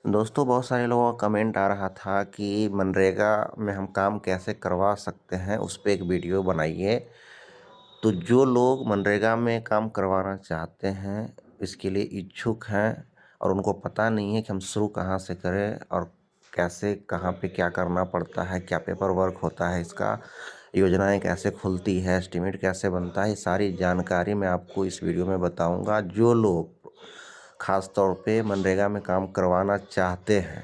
दोस्तों, बहुत सारे लोगों का कमेंट आ रहा था कि मनरेगा में हम काम कैसे करवा सकते हैं, उस पे एक वीडियो बनाइए। तो जो लोग मनरेगा में काम करवाना चाहते हैं, इसके लिए इच्छुक हैं और उनको पता नहीं है कि हम शुरू कहाँ से करें और कैसे, कहाँ पे क्या करना पड़ता है, क्या पेपर वर्क होता है इसका, योजनाएं कैसे खुलती है, एस्टीमेट कैसे बनता है, ये सारी जानकारी मैं आपको इस वीडियो में बताऊंगा। जो लोग ख़ास तौर पे मनरेगा में काम करवाना चाहते हैं,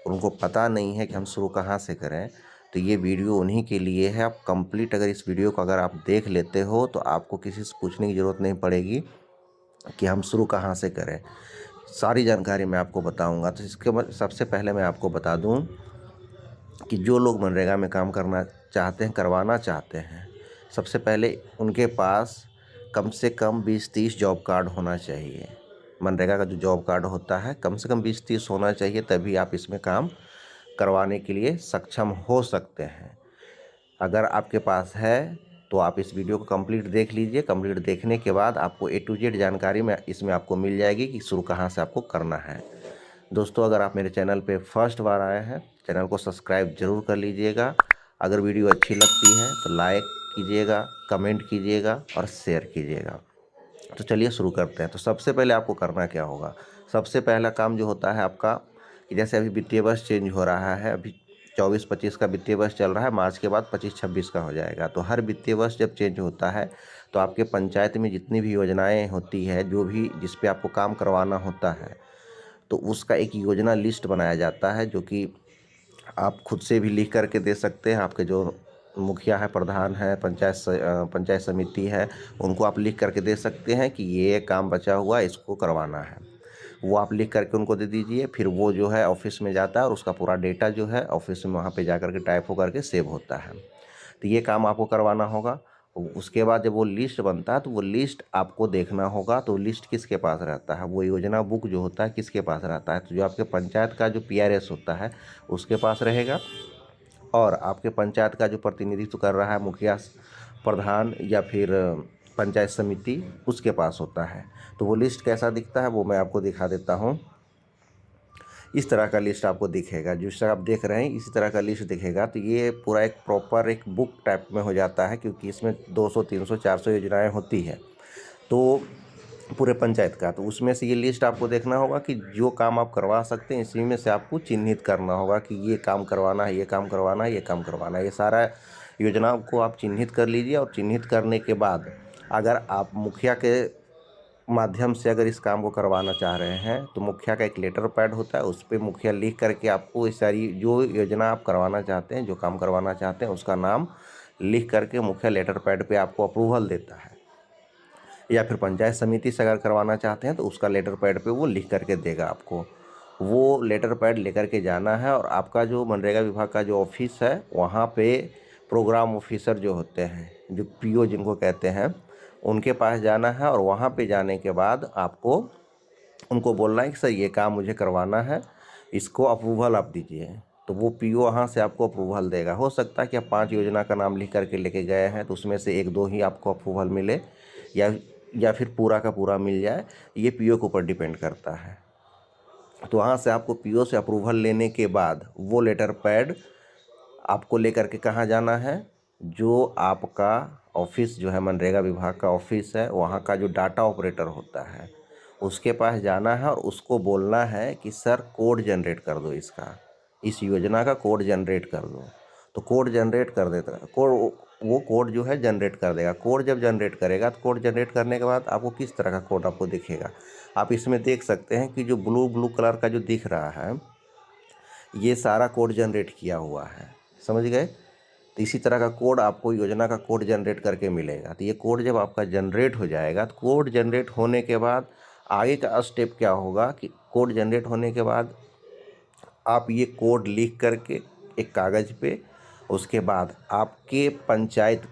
उनको पता नहीं है कि हम शुरू कहाँ से करें, तो ये वीडियो उन्हीं के लिए है। आप कंप्लीट अगर इस वीडियो को अगर आप देख लेते हो तो आपको किसी से पूछने की ज़रूरत नहीं पड़ेगी कि हम शुरू कहाँ से करें। सारी जानकारी मैं आपको बताऊंगा। तो इसके बाद सबसे पहले मैं आपको बता दूं कि जो लोग मनरेगा में काम करना चाहते हैं, करवाना चाहते हैं, सबसे पहले उनके पास कम से कम 20-30 जॉब कार्ड होना चाहिए। मनरेगा का जो जॉब कार्ड होता है कम से कम 20-30 होना चाहिए, तभी आप इसमें काम करवाने के लिए सक्षम हो सकते हैं। अगर आपके पास है तो आप इस वीडियो को कंप्लीट देख लीजिए। कंप्लीट देखने के बाद आपको A to Z जानकारी में इसमें आपको मिल जाएगी कि शुरू कहाँ से आपको करना है। दोस्तों, अगर आप मेरे चैनल पे फर्स्ट बार आए हैं, चैनल को सब्सक्राइब जरूर कर लीजिएगा। अगर वीडियो अच्छी लगती है तो लाइक कीजिएगा, कमेंट कीजिएगा और शेयर कीजिएगा। तो चलिए शुरू करते हैं। तो सबसे पहले आपको करना क्या होगा, सबसे पहला काम जो होता है आपका, कि जैसे अभी वित्तीय वर्ष चेंज हो रहा है, अभी 24-25 का वित्तीय वर्ष चल रहा है, मार्च के बाद 25-26 का हो जाएगा। तो हर वित्तीय वर्ष जब चेंज होता है तो आपके पंचायत में जितनी भी योजनाएं होती है, जो भी जिस पे आपको काम करवाना होता है, तो उसका एक योजना लिस्ट बनाया जाता है, जो कि आप खुद से भी लिख करके दे सकते हैं। आपके जो मुखिया है, प्रधान है, पंचायत समिति है, उनको आप लिख करके दे सकते हैं कि ये काम बचा हुआ है, इसको करवाना है। वो आप लिख करके उनको दे दीजिए। फिर वो जो है ऑफिस में जाता है और उसका पूरा डेटा जो है ऑफिस में वहाँ पे जा करके टाइप हो करके सेव होता है। तो ये काम आपको करवाना होगा। उसके बाद जब वो लिस्ट बनता है तो वो लिस्ट आपको देखना होगा। तो लिस्ट किसके पास रहता है, वो योजना बुक जो होता है किसके पास रहता है, तो जो आपके पंचायत का जो PRS होता है उसके पास रहेगा। और आपके पंचायत का जो प्रतिनिधित्व कर रहा है मुखिया, प्रधान या फिर पंचायत समिति, उसके पास होता है। तो वो लिस्ट कैसा दिखता है वो मैं आपको दिखा देता हूँ। इस तरह का लिस्ट आपको दिखेगा, जिस तरह आप देख रहे हैं इसी तरह का लिस्ट दिखेगा। तो ये पूरा एक प्रॉपर एक बुक टाइप में हो जाता है, क्योंकि इसमें 200, 300, 400 योजनाएं होती है तो पूरे पंचायत का। तो उसमें से ये लिस्ट आपको देखना होगा कि जो काम आप करवा सकते हैं इसी में से आपको चिन्हित करना होगा कि ये काम करवाना है, ये काम करवाना है, ये काम करवाना है। ये सारा योजनाओं को आप चिन्हित कर लीजिए। और चिन्हित करने के बाद अगर आप मुखिया के माध्यम से अगर इस काम को करवाना चाह रहे हैं तो मुखिया का एक लेटर पैड होता है, उस पर मुखिया लिख करके आपको इस सारी जो योजना आप करवाना चाहते हैं, जो काम करवाना चाहते हैं, उसका नाम लिख करके मुखिया लेटर पैड पे आपको अप्रूवल देता है। या फिर पंचायत समिति से अगर करवाना चाहते हैं तो उसका लेटर पैड पे वो लिख करके देगा आपको। वो लेटर पैड लेकर के जाना है और आपका जो मनरेगा विभाग का जो ऑफिस है वहाँ पे प्रोग्राम ऑफिसर जो होते हैं, जो PO जिनको कहते हैं, उनके पास जाना है। और वहाँ पे जाने के बाद आपको उनको बोलना है कि सर ये काम मुझे करवाना है, इसको अप्रूवल आप दीजिए। तो वो PO वहाँ से आपको अप्रूवल देगा। हो सकता है कि आप 5 योजना का नाम लिख करके लेके गए हैं तो उसमें से 1-2 ही आपको अप्रूवल मिले, या फिर पूरा का पूरा मिल जाए, ये PO के ऊपर डिपेंड करता है। तो वहाँ से आपको PO से अप्रूवल लेने के बाद वो लेटर पैड आपको लेकर के कहाँ जाना है, जो आपका ऑफिस जो है मनरेगा विभाग का ऑफिस है, वहाँ का जो डाटा ऑपरेटर होता है उसके पास जाना है और उसको बोलना है कि सर कोड जनरेट कर दो, इसका, इस योजना का कोड जनरेट कर दो। तो कोड जनरेट कर देता है, वो कोड जो है जनरेट कर देगा। कोड जब जनरेट करेगा तो कोड जनरेट करने के बाद आपको किस तरह का कोड आपको दिखेगा, आप इसमें देख सकते हैं कि जो ब्लू ब्लू कलर का जो दिख रहा है ये सारा कोड जनरेट किया हुआ है, समझ गए। तो इसी तरह का कोड आपको योजना का कोड जनरेट करके मिलेगा। तो ये कोड जब आपका जनरेट हो जाएगा तो कोड जनरेट होने के बाद आगे का स्टेप क्या होगा कि कोड जनरेट होने के बाद आप ये कोड लिख करके एक कागज़ पे, उसके बाद आपके पंचायत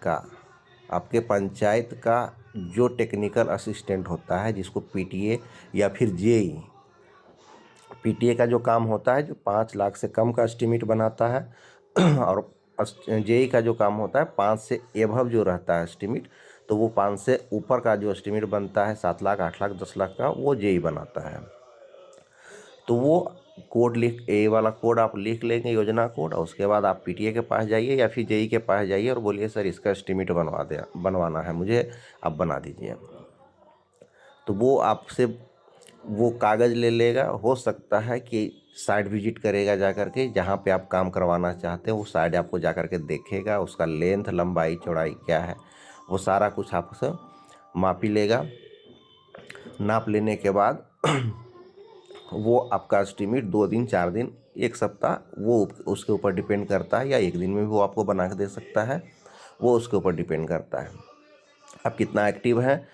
का जो टेक्निकल असिस्टेंट होता है, जिसको PTA या फिर JE, PTA का जो काम होता है जो 5 लाख से कम का एस्टीमेट बनाता है और JE का जो काम होता है 5 से एभव जो रहता है एस्टीमेट, तो वो 5 से ऊपर का जो एस्टीमेट बनता है 7 लाख, 8 लाख, 10 लाख का, वो JE बनाता है। तो वो कोड लिख, ए वाला कोड आप लिख लेंगे, योजना कोड, और उसके बाद आप पीटीए के पास जाइए या फिर जेई के पास जाइए और बोलिए सर इसका एस्टीमेट बनवाना है मुझे, आप बना दीजिए। तो वो आपसे वो कागज़ ले लेगा। हो सकता है कि साइट विजिट करेगा जा कर के, जहाँ पे आप काम करवाना चाहते हैं वो साइट आपको जा कर के देखेगा, उसका लेंथ, लंबाई, चौड़ाई क्या है, वो सारा कुछ आपसे मापी लेगा। नाप लेने के बाद वो आपका एस्टीमेट 2 दिन, 4 दिन, 1 सप्ताह, वो उसके ऊपर डिपेंड करता है, या 1 दिन में भी वो आपको बना के दे सकता है, वो उसके ऊपर डिपेंड करता है आप कितना एक्टिव हैं।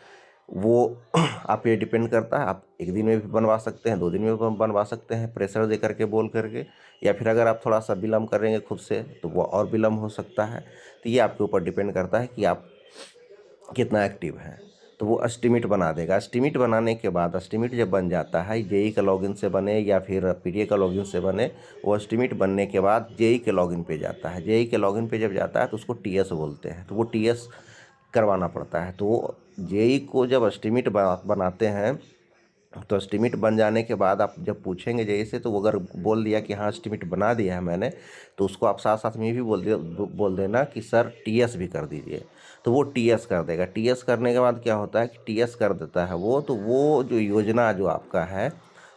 वो आप पे डिपेंड करता है। आप 1 दिन में भी बनवा सकते हैं, 2 दिन में भी बनवा सकते हैं, प्रेशर दे करके, बोल करके, या फिर अगर आप थोड़ा सा विलम्ब करेंगे खुद से तो वो और विलम्ब हो सकता है। तो ये आपके ऊपर डिपेंड करता है कि आप कितना एक्टिव है। तो वो एस्टीमेट बना देगा। एस्टीमेट बनाने के बाद, एस्टीमेट जब बन जाता है, जेई का लॉगिन से बने या फिर पीटीए का लॉगिन से बने, वो एस्टीमेट बनने के बाद जेई के लॉगिन पे जाता है। जेई के लॉगिन पे जब जाता है तो उसको टीएस बोलते हैं, तो वो टीएस करवाना पड़ता है। तो जेई को जब एस्टीमेट बनाते हैं तो एस्टीमेट बन जाने के बाद आप जब पूछेंगे जेई से, तो वो अगर बोल दिया कि हाँ एस्टीमेट बना दिया है मैंने, तो उसको आप साथ साथ में भी बोल देना कि सर टीएस भी कर दीजिए। तो वो टीएस कर देगा। टीएस करने के बाद क्या होता है कि टीएस कर देता है वो, तो वो जो योजना जो आपका है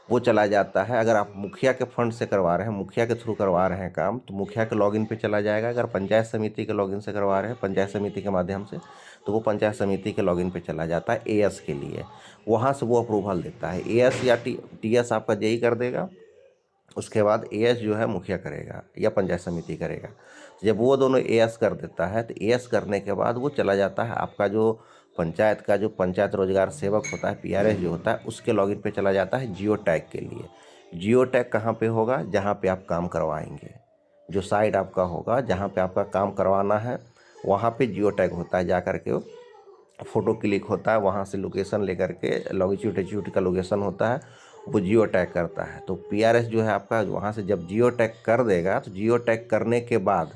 वो चला जाता है। अगर आप मुखिया के फंड से करवा रहे हैं, मुखिया के थ्रू करवा रहे हैं काम, तो मुखिया के लॉगिन पे चला जाएगा। अगर पंचायत समिति के लॉगिन से करवा रहे हैं, पंचायत समिति के माध्यम से, तो वो पंचायत समिति के लॉगिन पे चला जाता है एएस के लिए। वहाँ से वो अप्रूवल देता है। एएस या टीएस आपका जेई कर देगा, उसके बाद एएस जो है मुखिया करेगा या पंचायत समिति करेगा। जब वो दोनों एएस कर देता है, तो एएस करने के बाद वो चला जाता है आपका जो पंचायत का, जो पंचायत रोजगार सेवक होता है, पीआरएस जो होता है, उसके लॉगिन पे चला जाता है जियो टैग के लिए। जियो टैग कहाँ पे होगा? जहाँ पे आप काम करवाएंगे, जो साइट आपका होगा जहाँ पे आपका काम करवाना है, वहाँ पे जियो टैग होता है। जा करके वो फ़ोटो क्लिक होता है, वहाँ से लोकेशन लेकर के, लॉन्गिट्यूड एटीट्यूड का लोकेशन होता है, वो जियो टैग करता है। तो पीआरएस जो है आपका, वहाँ से जब जियो टैग कर देगा, तो जियो टैग करने के बाद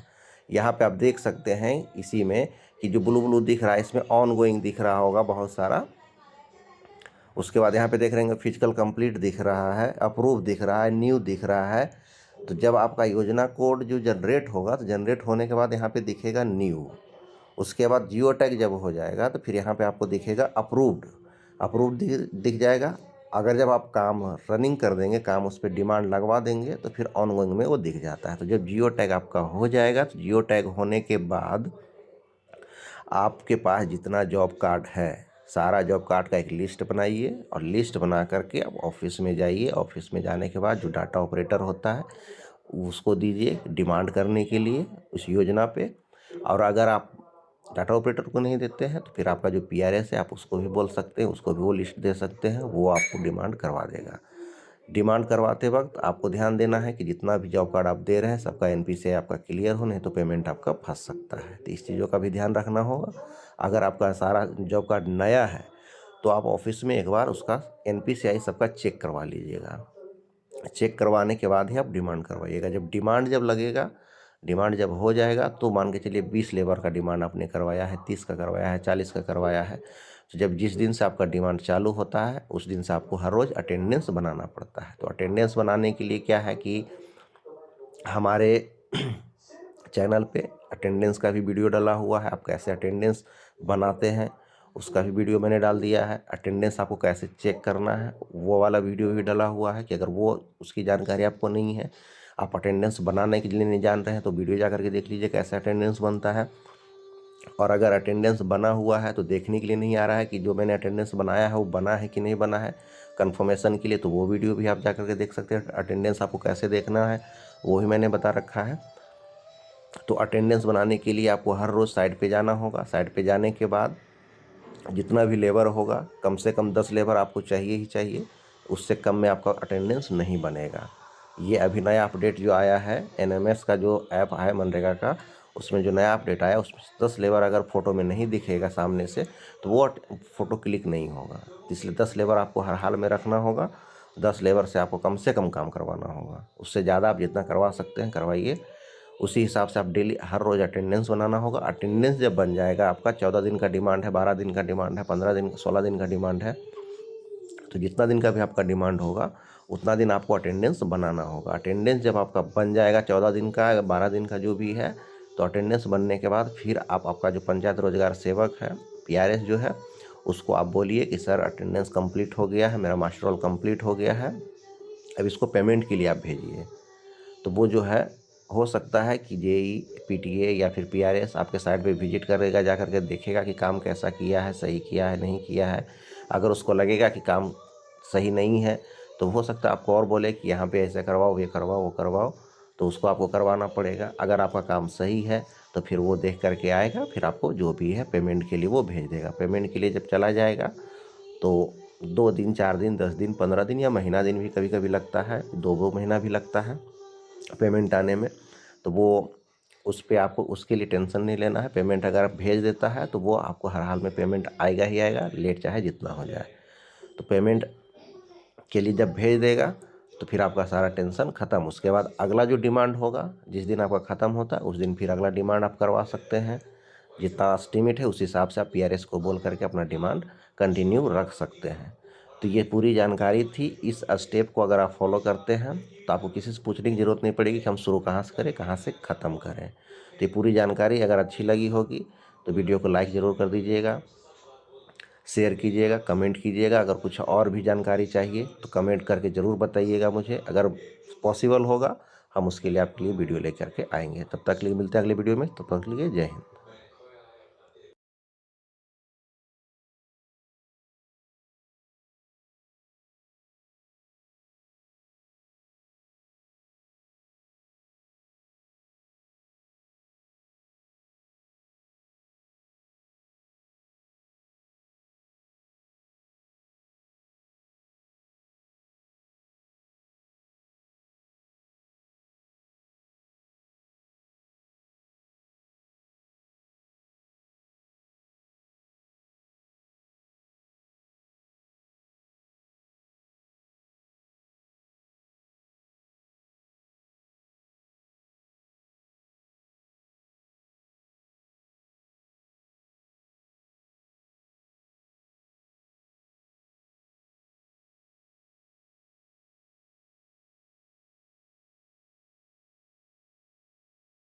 यहाँ पे आप देख सकते हैं इसी में कि जो ब्लू ब्लू दिख रहा है, इसमें ऑन गोइंग दिख रहा होगा बहुत सारा। उसके बाद यहाँ पे देख रहे हैं फिजिकल कंप्लीट दिख रहा है, अप्रूव दिख रहा है, न्यू दिख रहा है। तो जब आपका योजना कोड जो जनरेट होगा, तो जनरेट होने के बाद यहाँ पे दिखेगा न्यू। उसके बाद जियो टैग जब हो जाएगा, तो फिर यहाँ पे आपको दिखेगा अप्रूव्ड। अप्रूव्ड दिख जाएगा। अगर जब आप काम रनिंग कर देंगे, काम उस पर डिमांड लगवा देंगे, तो फिर ऑनगोइंग में वो दिख जाता है। तो जब जियो टैग आपका हो जाएगा, तो जियो टैग होने के बाद आपके पास जितना जॉब कार्ड है, सारा जॉब कार्ड का एक लिस्ट बनाइए, और लिस्ट बना करके आप ऑफिस में जाइए। ऑफिस में जाने के बाद जो डाटा ऑपरेटर होता है उसको दीजिए डिमांड करने के लिए उस योजना पे। और अगर आप डाटा ऑपरेटर को नहीं देते हैं, तो फिर आपका जो पीआरएस है आप उसको भी बोल सकते हैं, उसको भी वो लिस्ट दे सकते हैं, वो आपको डिमांड करवा देगा। डिमांड करवाते वक्त आपको ध्यान देना है कि जितना भी जॉब कार्ड आप दे रहे हैं सबका एनपीसीआई आपका क्लियर हो, नहीं तो पेमेंट आपका फंस सकता है। तो इस चीज़ों का भी ध्यान रखना होगा। अगर आपका सारा जॉब कार्ड नया है, तो आप ऑफिस में एक बार उसका एनपीसीआई सबका चेक करवा लीजिएगा। चेक करवाने के बाद ही आप डिमांड करवाइएगा। जब डिमांड जब लगेगा, डिमांड जब हो जाएगा, तो मान के चलिए 20 लेबर का डिमांड आपने करवाया है, 30 का करवाया है, 40 का करवाया है, तो जब जिस दिन से आपका डिमांड चालू होता है, उस दिन से आपको हर रोज़ अटेंडेंस बनाना पड़ता है। तो अटेंडेंस बनाने के लिए क्या है कि हमारे चैनल पे अटेंडेंस का भी वीडियो डाला हुआ है। आप कैसे अटेंडेंस बनाते हैं उसका भी वीडियो मैंने डाल दिया है। अटेंडेंस आपको कैसे चेक करना है वो वाला वीडियो भी डाला हुआ है, कि अगर वो उसकी जानकारी आपको नहीं है, आप अटेंडेंस बनाने के लिए नहीं जान रहे हैं, तो वीडियो जा करके देख लीजिए कैसे अटेंडेंस बनता है। और अगर अटेंडेंस बना हुआ है तो देखने के लिए नहीं आ रहा है कि जो मैंने अटेंडेंस बनाया है वो बना है कि नहीं बना है, कंफर्मेशन के लिए, तो वो वीडियो भी आप जा करके देख सकते हैं। अटेंडेंस आपको कैसे देखना है वो भी मैंने बता रखा है। तो अटेंडेंस बनाने के लिए आपको हर रोज़ साइट पे जाना होगा। साइट पे जाने के बाद जितना भी लेबर होगा, कम से कम 10 लेबर आपको चाहिए ही चाहिए, उससे कम में आपका अटेंडेंस नहीं बनेगा। ये अभी नया अपडेट जो आया है, एनएमएस का जो ऐप है मनरेगा का, उसमें जो नया अपडेट आया, उसमें 10 लेबर अगर फ़ोटो में नहीं दिखेगा सामने से, तो वो फ़ोटो क्लिक नहीं होगा। इसलिए 10 लेबर आपको हर हाल में रखना होगा। 10 लेबर से आपको कम से कम काम करवाना होगा। उससे ज़्यादा आप जितना करवा सकते हैं करवाइए। उसी हिसाब से आप डेली हर रोज़ अटेंडेंस बनाना होगा। अटेंडेंस जब बन जाएगा, आपका 14 दिन का डिमांड है, 12 दिन का डिमांड है, 15 दिन, 16 दिन का डिमांड है, तो जितना दिन का भी आपका डिमांड होगा उतना दिन आपको अटेंडेंस बनाना होगा। अटेंडेंस जब आपका बन जाएगा 14 दिन का या 12 दिन का जो भी है, तो अटेंडेंस बनने के बाद फिर आप आपका जो पंचायत रोजगार सेवक है PRS जो है, उसको आप बोलिए कि सर अटेंडेंस कंप्लीट हो गया है, मेरा मास्टर रोल कंप्लीट हो गया है, अब इसको पेमेंट के लिए आप भेजिए। तो वो जो है हो सकता है कि JE PTA या फिर PRS आपके साइट पे विजिट करेगा, जा करके देखेगा कि काम कैसा किया है, सही किया है नहीं किया है। अगर उसको लगेगा कि काम सही नहीं है तो हो सकता है आपको और बोले कि यहाँ पे ऐसे करवाओ, ये करवाओ, वो करवाओ, तो उसको आपको करवाना पड़ेगा। अगर आपका काम सही है तो फिर वो देख करके आएगा, फिर आपको जो भी है पेमेंट के लिए वो भेज देगा। पेमेंट के लिए जब चला जाएगा तो 2 दिन, 4 दिन, 10 दिन, 15 दिन या महीना दिन भी कभी कभी लगता है, 2 महीना भी लगता है पेमेंट आने में। तो वो उस पे आपको उसके लिए टेंशन नहीं लेना है। पेमेंट अगर आप भेज देता है तो वो आपको हर हाल में पेमेंट आएगा ही आएगा, लेट चाहे जितना हो जाए। तो पेमेंट के लिए जब भेज देगा तो फिर आपका सारा टेंशन ख़त्म। उसके बाद अगला जो डिमांड होगा, जिस दिन आपका ख़त्म होता है उस दिन फिर अगला डिमांड आप करवा सकते हैं। जितना एस्टिमेट है उस हिसाब से आप PRS को बोल करके अपना डिमांड कंटिन्यू रख सकते हैं। तो ये पूरी जानकारी थी। इस स्टेप को अगर आप फॉलो करते हैं तो आपको किसी से पूछने की ज़रूरत नहीं पड़ेगी कि हम शुरू कहाँ से करें, कहाँ से ख़त्म करें। तो ये पूरी जानकारी अगर अच्छी लगी होगी तो वीडियो को लाइक ज़रूर कर दीजिएगा, शेयर कीजिएगा, कमेंट कीजिएगा। अगर कुछ और भी जानकारी चाहिए तो कमेंट करके ज़रूर बताइएगा मुझे। अगर पॉसिबल होगा हम उसके लिए आपके लिए वीडियो लेकर के आएंगे। तब तक के लिए मिलते हैं अगले वीडियो में। तब तक के लिए जय हिंद।